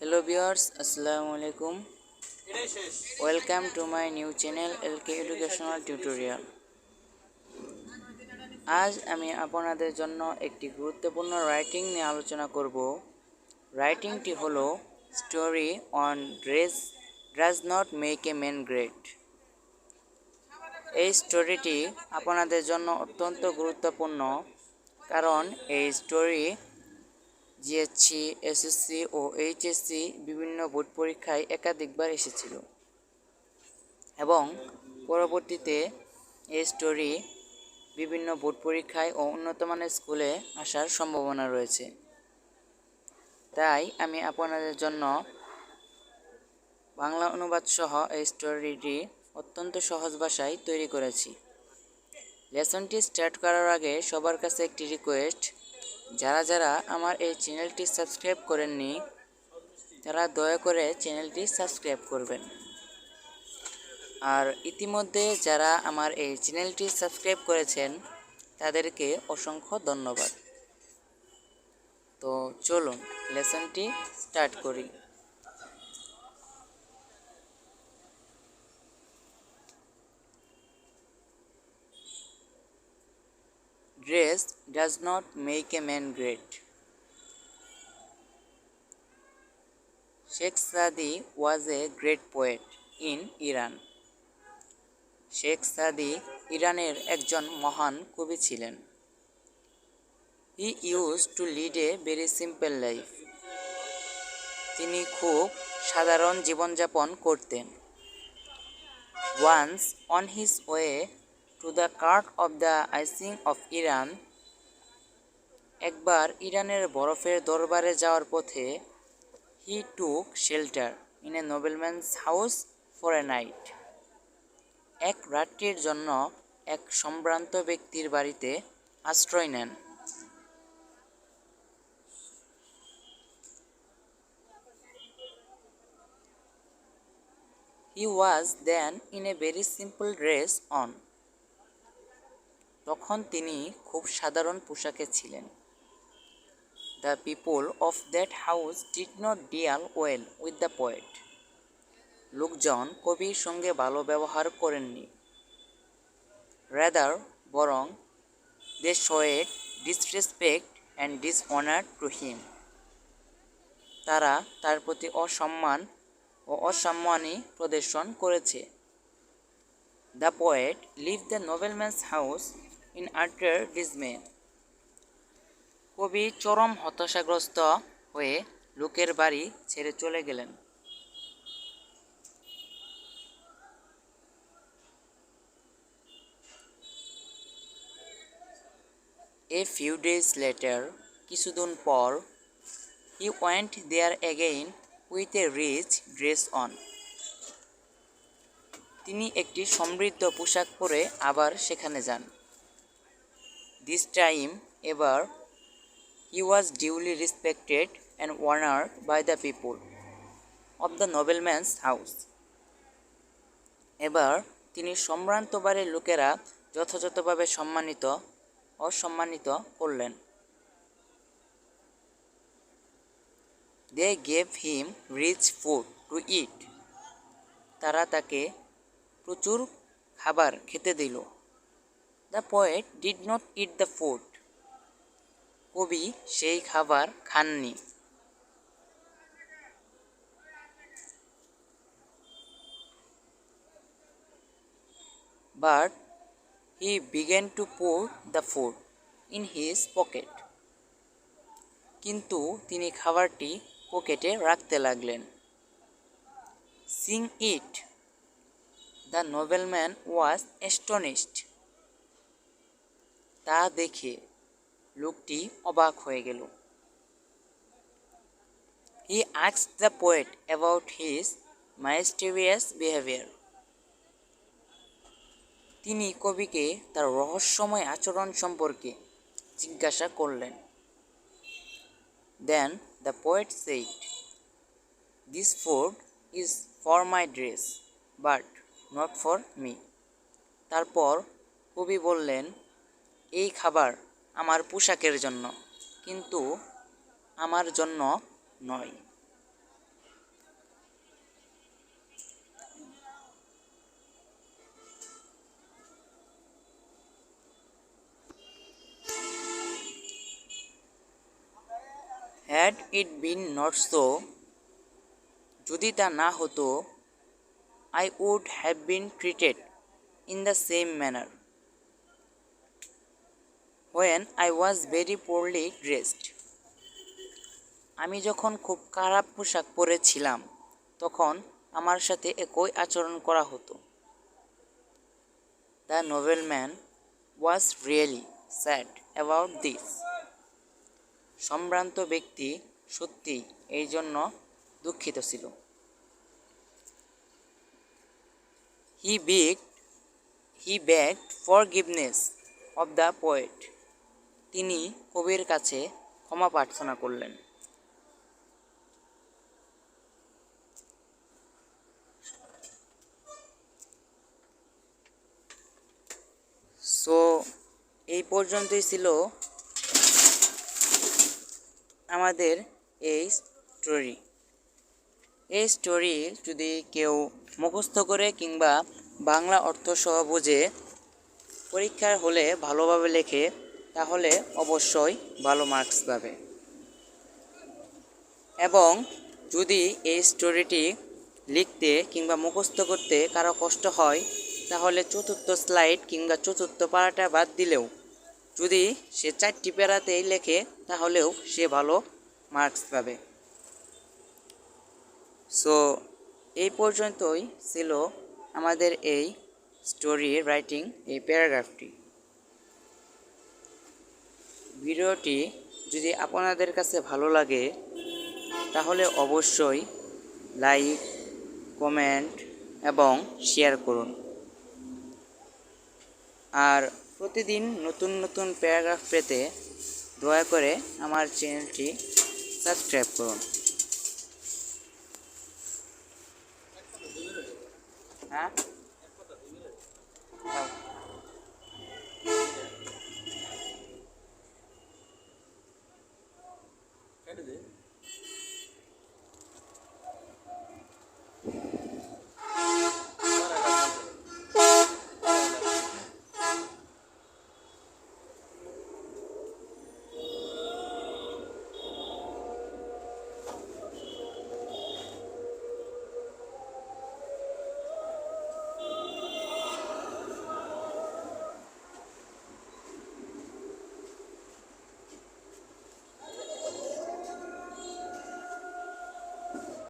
Hello viewers, Assalamu alaikum. Welcome to my new channel LK Educational Tutorial. আজ আমি আপনাদের জন্য একটি গুরুত্বপূর্ণ রাইটিং নিয়ে আলোচনা করব। রাইটিংটি হলো story on dress does not make a man great. এই স্টোরিটি আপনাদের জন্য অত্যন্ত গুরুত্বপূর্ণ, কারণ এই স্টোরি জিএসসি, এসএসসি ও এইচএসসি বিভিন্ন বোর্ড পরীক্ষায় একাধিকবার এসেছিল এবং পরবর্তীতে এই স্টোরি বিভিন্ন বোর্ড পরীক্ষায় ও উন্নত মানের স্কুলে আসার সম্ভাবনা রয়েছে। তাই আমি আপনাদের জন্য বাংলা অনুবাদ সহ এই স্টোরিটি অত্যন্ত সহজ ভাষায় তৈরি করেছি। লেসনটি স্টার্ট করার আগে সবার কাছে একটি রিকোয়েস্ট, যারা আমার এই চ্যানেলটি সাবস্ক্রাইব করেননি তারা দয়া করে চ্যানেলটি সাবস্ক্রাইব করবেন। আর ইতিমধ্যে যারা আমার এই চ্যানেলটি সাবস্ক্রাইব করেছেন তাদেরকে অসংখ্য ধন্যবাদ। তো চলুন লেসনটি স্টার্ট করি। Dress does not make a man great. Sheikh Sadi was a great poet in Iran. Sheikh সাদি ইরানের একজন মহান কবি ছিলেন। He used to lead a very simple life. তিনি খুব সাধারণ জীবনযাপন করতেন। Once on his way to the court of the icing of Iran, একবার ইরানের বরফের দরবারে যাওয়ার পথে he took shelter in a nobleman's house for a night. এক রাত্রির জন্য এক সম্ভ্রান্ত ব্যক্তির বাড়িতে আশ্রয় নেন। He was then in a very simple dress on. তখন তিনি খুব সাধারণ পোশাকে ছিলেন। The people of that house did not deal well with the poet. লোকজন কবির সঙ্গে ভালো ব্যবহার করেননি। Rather, বরং they showed disrespect and dishonor to him. তারা তার প্রতি অসম্মান ও অসম্মানী প্রদর্শন করেছে। The poet left the nobleman's house in utter dismay. কবি চরম হতাশাগ্রস্ত হয়ে লোকের বাড়ি ছেড়ে চলে গেলেন। A few days later, কিছুদিন পর, he went there again with a rich dress on. তিনি একটি সমৃদ্ধ পোশাক পরে আবার সেখানে যান। This time, এবার, he was duly respected and honored by the people of the nobleman's house. এবার তিনি সম্ভ্রান্ত বাড়ির লোকেরা যথাযথভাবে সম্মানিত করলেন। They gave him rich food to eat. তারা তাকে প্রচুর খাবার খেতে দিল। The poet did not eat the food. কবি সেই খাবার খাননি। But he began to put the food in his pocket. কিন্তু তিনি খাবারটি পকেটে রাখতে লাগলেন। Seeing it, the nobleman was astonished. তা দেখে লোকটি অবাক হয়ে গেল। He asked the poet about his mysterious behavior. তিনি কবিকে তার রহস্যময় আচরণ সম্পর্কে জিজ্ঞাসা করলেন। Then the poet said, "This food is for my dress, but not for me." তারপর কবি বললেন, এই খাবার আমার পোশাকের জন্য, কিন্তু আমার জন্য নয়। Had it been not so, যদি তা না হতো, I would have been treated in the same manner when I was very poorly dressed, আমি যখন খুব খারাপ পোশাক পরেছিলাম তখন আমার সাথে একই আচরণ করা হতো। The nobleman was really sad about this, সম্ভ্রান্ত ব্যক্তি সত্যিই এই জন্য দুঃখিত ছিল। He begged forgiveness of the poet, তিনি কবির কাছে ক্ষমা প্রার্থনা করলেন। সো এই পর্যন্তই ছিল আমাদের এই স্টোরি। এই স্টোরি যদি কেউ মুখস্থ করে কিংবা বাংলা অর্থ সহ বুঝে পরীক্ষার হলে ভালোভাবে লেখে তাহলে অবশ্যই ভালো মার্কস পাবে। এবং যদি এই স্টোরিটি লিখতে কিংবা মুখস্থ করতে কারো কষ্ট হয় তাহলে চতুর্থ স্লাইড কিংবা চতুর্থ পারাটা বাদ দিলেও যদি সে 4টি প্যারাতেই লেখে তাহলেও সে ভালো মার্কস পাবে। সো এই পর্যন্তই ছিল আমাদের এই স্টোরি রাইটিং এই প্যারাগ্রাফটি। ভিডিওটি যদি আপনাদের কাছে ভালো লাগে তাহলে অবশ্যই লাইক, কমেন্ট এবং শেয়ার করুন। আর প্রতিদিন নতুন নতুন প্যারাগ্রাফ পেতে দয়া করে আমার চ্যানেলটি সাবস্ক্রাইব করুন। হ্যাঁ।